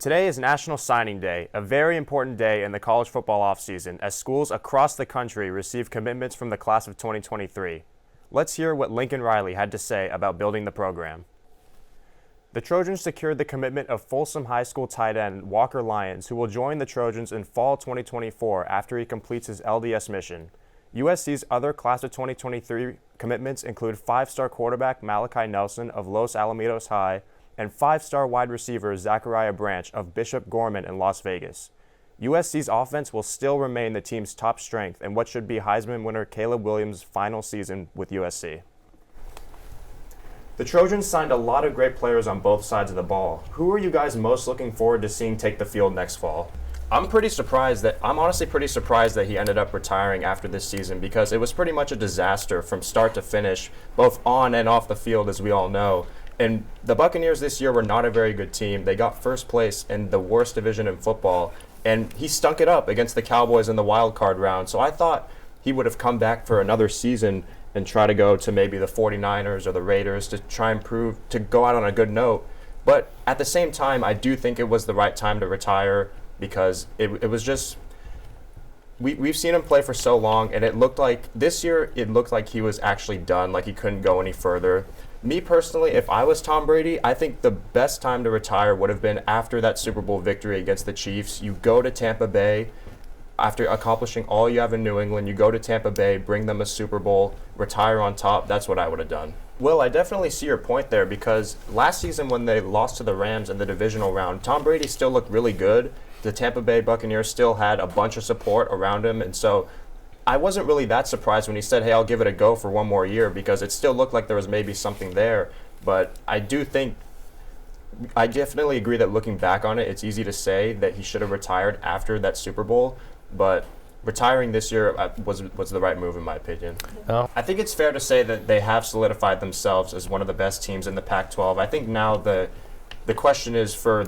Today is National Signing Day, a very important day in the college football offseason as schools across the country receive commitments from the class of 2023. Let's hear what Lincoln Riley had to say about building the program. The Trojans secured the commitment of Folsom High School tight end Walker Lyons, who will join the Trojans in fall 2024 after he completes his LDS mission. USC's other class of 2023 commitments include five-star quarterback Malachi Nelson of Los Alamitos High and five-star wide receiver Zachariah Branch of Bishop Gorman in Las Vegas. USC's offense will still remain the team's top strength in what should be Heisman winner Caleb Williams' final season with USC. The Trojans signed a lot of great players on both sides of the ball. Who are you guys most looking forward to seeing take the field next fall? I'm honestly pretty surprised that he ended up retiring after this season because it was pretty much a disaster from start to finish, both on and off the field, as we all know. And the Buccaneers this year were not a very good team. They got first place in the worst division in football, and he stunk it up against the Cowboys in the wild card round. So I thought he would have come back for another season and try to go to maybe the 49ers or the Raiders to try and prove to go out on a good note. But at the same time, I do think it was the right time to retire because it was just we've seen him play for so long, and it looked like this year he was actually done, like he couldn't go any further. Me personally, if I was Tom Brady, I think the best time to retire would have been after that Super Bowl victory against the Chiefs. You go to Tampa Bay after accomplishing all you have in New England. You go to Tampa Bay, bring them a Super Bowl, retire on top. That's what I would have done. Will, I definitely see your point there because last season when they lost to the Rams in the divisional round, Tom Brady still looked really good. The Tampa Bay Buccaneers still had a bunch of support around him, and so I wasn't really that surprised when he said, hey, I'll give it a go for one more year because it still looked like there was maybe something there. But I definitely agree that looking back on it, it's easy to say that he should have retired after that Super Bowl. But retiring this year was the right move in my opinion. Oh. I think it's fair to say that they have solidified themselves as one of the best teams in the Pac-12. I think now the question is for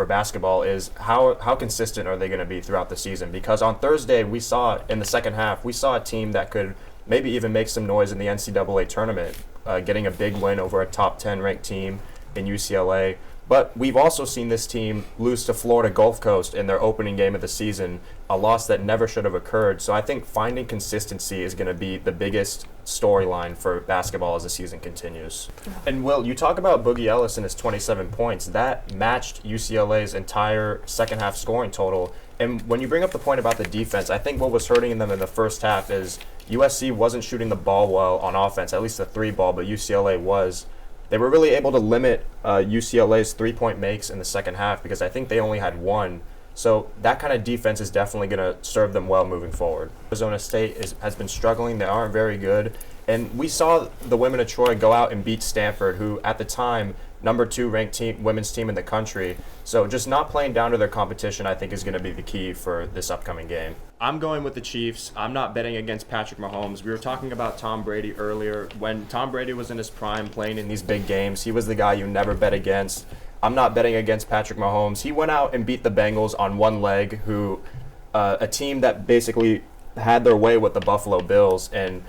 basketball is how consistent are they going to be throughout the season? Because on Thursday we saw in the second half a team that could maybe even make some noise in the NCAA tournament, getting a big win over a top 10 ranked team in UCLA. But we've also seen this team lose to Florida Gulf Coast in their opening game of the season, a loss that never should have occurred. So I think finding consistency is going to be the biggest storyline for basketball as the season continues. And Will, you talk about Boogie Ellis and his 27 points. That matched UCLA's entire second half scoring total. And when you bring up the point about the defense, I think what was hurting them in the first half is USC wasn't shooting the ball well on offense, at least the three ball, but UCLA was. They were really able to limit UCLA's three-point makes in the second half because I think they only had one. So that kind of defense is definitely going to serve them well moving forward. Arizona State has been struggling. They aren't very good. And we saw the women of Troy go out and beat Stanford, who at the time, number 2 ranked women's team in the country. So just not playing down to their competition, I think, is going to be the key for this upcoming game. I'm going with the Chiefs. I'm not betting against Patrick Mahomes. We were talking about Tom Brady earlier. When Tom Brady was in his prime playing in these big games, he was the guy you never bet against. I'm not betting against Patrick Mahomes. He went out and beat the Bengals on one leg, a team that basically had their way with the Buffalo Bills, and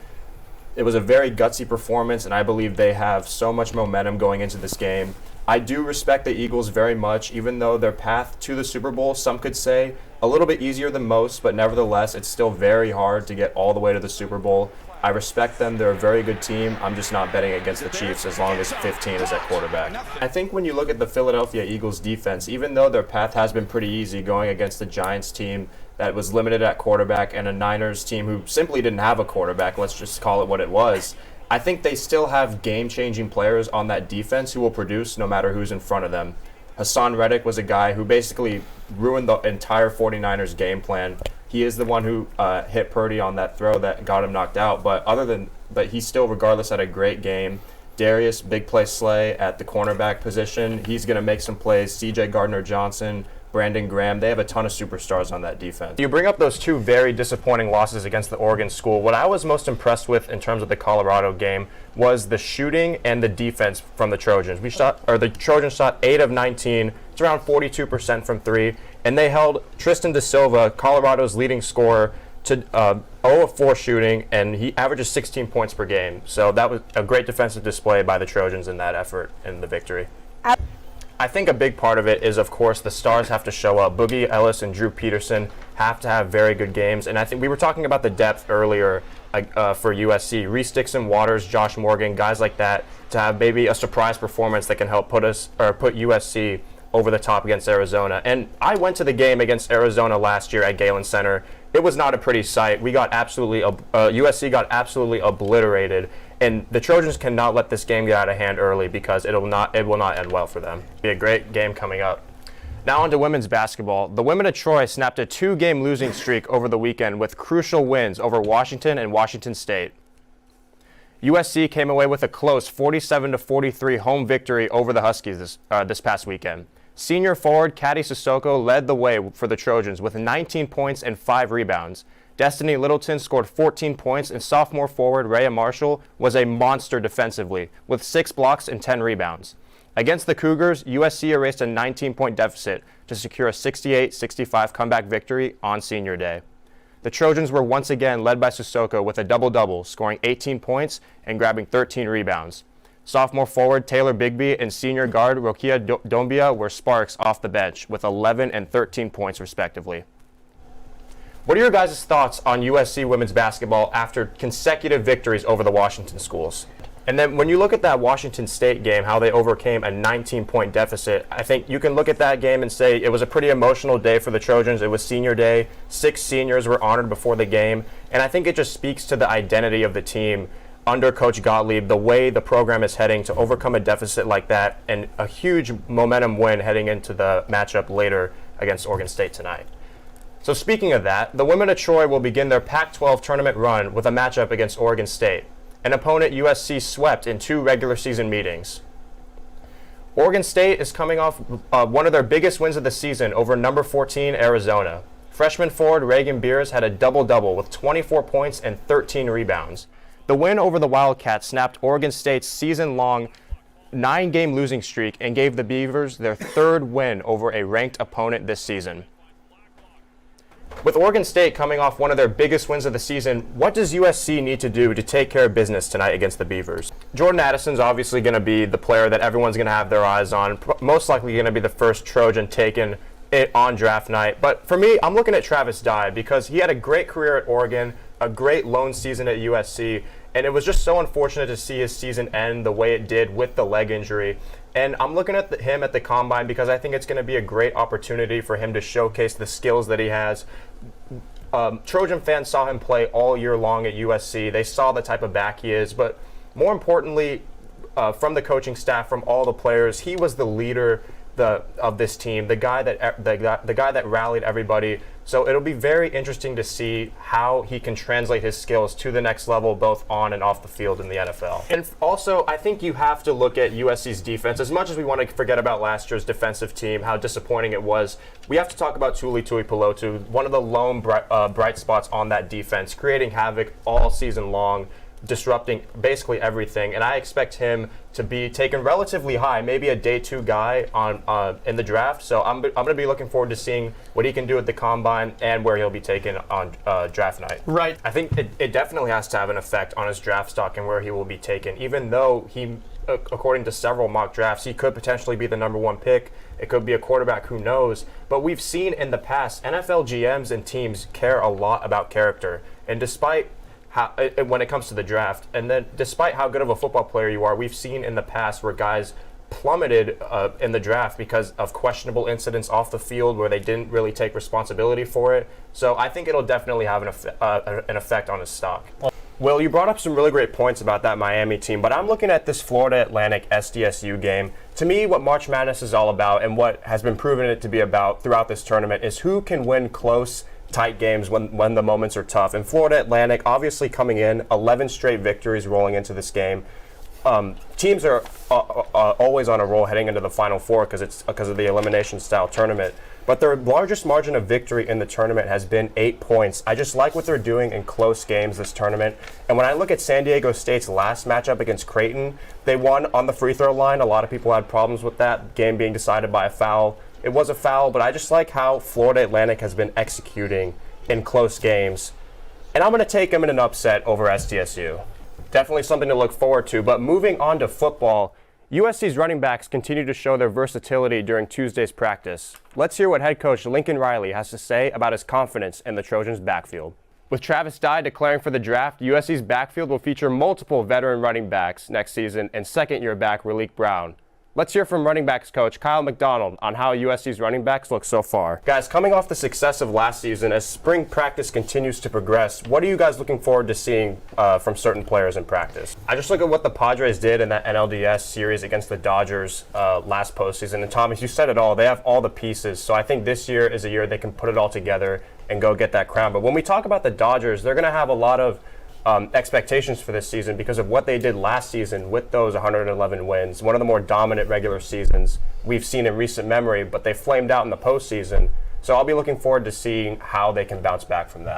it was a very gutsy performance, and I believe they have so much momentum going into this game. I do respect the Eagles very much, even though their path to the Super Bowl, some could say, a little bit easier than most, but nevertheless, it's still very hard to get all the way to the Super Bowl. I respect them. They're a very good team. I'm just not betting against the Chiefs as long as 15 is at quarterback. I think when you look at the Philadelphia Eagles defense, even though their path has been pretty easy going against the Giants team that was limited at quarterback and a Niners team who simply didn't have a quarterback, let's just call it what it was, I think they still have game-changing players on that defense who will produce no matter who's in front of them. Hassan Reddick was a guy who basically ruined the entire 49ers game plan. He is the one who hit Purdy on that throw that got him knocked out. But he still, regardless, had a great game. Darius, big play Slay at the cornerback position. He's going to make some plays. C.J. Gardner-Johnson, Brandon Graham. They have a ton of superstars on that defense. You bring up those two very disappointing losses against the Oregon school. What I was most impressed with in terms of the Colorado game was the shooting and the defense from the Trojans. The Trojans shot 8 of 19. It's around 42% from 3. And they held Tristan Da Silva, Colorado's leading scorer, to 0 of 4 shooting, and he averages 16 points per game. So that was a great defensive display by the Trojans in that effort and the victory. I think a big part of it is, of course, the stars have to show up. Boogie Ellis and Drew Peterson have to have very good games. And I think we were talking about the depth earlier for USC. Reese Dixon, Waters, Josh Morgan, guys like that, to have maybe a surprise performance that can help put USC over the top against Arizona. And I went to the game against Arizona last year at Galen Center. It was not a pretty sight. USC got absolutely obliterated. And the Trojans cannot let this game get out of hand early because it will not end well for them. Be a great game coming up. Now on to women's basketball. The women of Troy snapped a 2-game losing streak over the weekend with crucial wins over Washington and Washington State. USC came away with a close 47-43 home victory over the Huskies this past weekend. Senior forward Caddy Sissoko led the way for the Trojans with 19 points and 5 rebounds. Destiny Littleton scored 14 points, and sophomore forward Rhea Marshall was a monster defensively with 6 blocks and 10 rebounds. Against the Cougars, USC erased a 19-point deficit to secure a 68-65 comeback victory on Senior Day. The Trojans were once again led by Sissoko with a double-double, scoring 18 points and grabbing 13 rebounds. Sophomore forward Taylor Bigby and senior guard Rokia Dombia were sparks off the bench with 11 and 13 points respectively. What are your guys' thoughts on USC women's basketball after consecutive victories over the Washington schools? And then when you look at that Washington State game, how they overcame a 19-point deficit, I think you can look at that game and say it was a pretty emotional day for the Trojans. It was Senior Day. 6 seniors were honored before the game. And I think it just speaks to the identity of the team under Coach Gottlieb, the way the program is heading to overcome a deficit like that, and a huge momentum win heading into the matchup later against Oregon State tonight. So speaking of that, the women of Troy will begin their Pac-12 tournament run with a matchup against Oregon State, an opponent USC swept in 2 regular season meetings. Oregon State is coming off one of their biggest wins of the season over number 14 Arizona. Freshman forward Reagan Beers had a double-double with 24 points and 13 rebounds. The win over the Wildcats snapped Oregon State's season-long 9-game losing streak and gave the Beavers their 3rd win over a ranked opponent this season. With Oregon State coming off one of their biggest wins of the season, what does USC need to do to take care of business tonight against the Beavers? Jordan Addison's obviously going to be the player that everyone's going to have their eyes on, most likely going to be the first Trojan taken on draft night. But for me, I'm looking at Travis Dye because he had a great career at Oregon, a great lone season at USC, and it was just so unfortunate to see his season end the way it did with the leg injury. And I'm looking at him at the Combine because I think it's going to be a great opportunity for him to showcase the skills that he has. Trojan fans saw him play all year long at USC. They saw the type of back he is, but more importantly, from the coaching staff, from all the players, he was the leader of this team, the guy that rallied everybody. So it'll be very interesting to see how he can translate his skills to the next level, both on and off the field in the NFL. And also, I think you have to look at USC's defense. As much as we want to forget about last year's defensive team, how disappointing it was, we have to talk about Tuli Tuipulotu, one of the lone bright spots on that defense, creating havoc all season long, disrupting basically everything, and I expect him to be taken relatively high, maybe a day 2 guy in the draft. So I'm going to be looking forward to seeing what he can do at the Combine and where he'll be taken on draft night. Right. I think it definitely has to have an effect on his draft stock and where he will be taken, even though he, according to several mock drafts, he could potentially be the number 1 pick. It could be a quarterback, who knows. But we've seen in the past, NFL GMs and teams care a lot about character, and despite when it comes to the draft, and then despite how good of a football player you are, we've seen in the past where guys plummeted in the draft because of questionable incidents off the field where they didn't really take responsibility for it. So I think it'll definitely have an effect on his stock. Will, you brought up some really great points about that Miami team, but I'm looking at this Florida Atlantic SDSU game. To me, what March Madness is all about, and what has been proven it to be about throughout this tournament, is who can win close, tight games when the moments are tough. And Florida Atlantic obviously coming in 11 straight victories rolling into this game. Teams are always on a roll heading into the Final Four because of the elimination style tournament. But their largest margin of victory in the tournament has been 8 points. I just like what they're doing in close games this tournament. And when I look at San Diego State's last matchup against Creighton, they won on the free throw line. A lot of people had problems with that game being decided by a foul. It was a foul, but I just like how Florida Atlantic has been executing in close games. And I'm going to take them in an upset over SDSU. Definitely something to look forward to. But moving on to football, USC's running backs continue to show their versatility during Tuesday's practice. Let's hear what head coach Lincoln Riley has to say about his confidence in the Trojans' backfield. With Travis Dye declaring for the draft, USC's backfield will feature multiple veteran running backs next season and second-year back Raleek Brown. Let's hear from running backs coach Kyle McDonald on how USC's running backs look so far. Guys, coming off the success of last season, as spring practice continues to progress, what are you guys looking forward to seeing from certain players in practice? I just look at what the Padres did in that NLDS series against the Dodgers last postseason. And Thomas, you said it all. They have all the pieces. So I think this year is a year they can put it all together and go get that crown. But when we talk about the Dodgers, they're going to have a lot of expectations for this season because of what they did last season with those 111 wins. One of the more dominant regular seasons we've seen in recent memory, but they flamed out in the postseason. So I'll be looking forward to seeing how they can bounce back from that.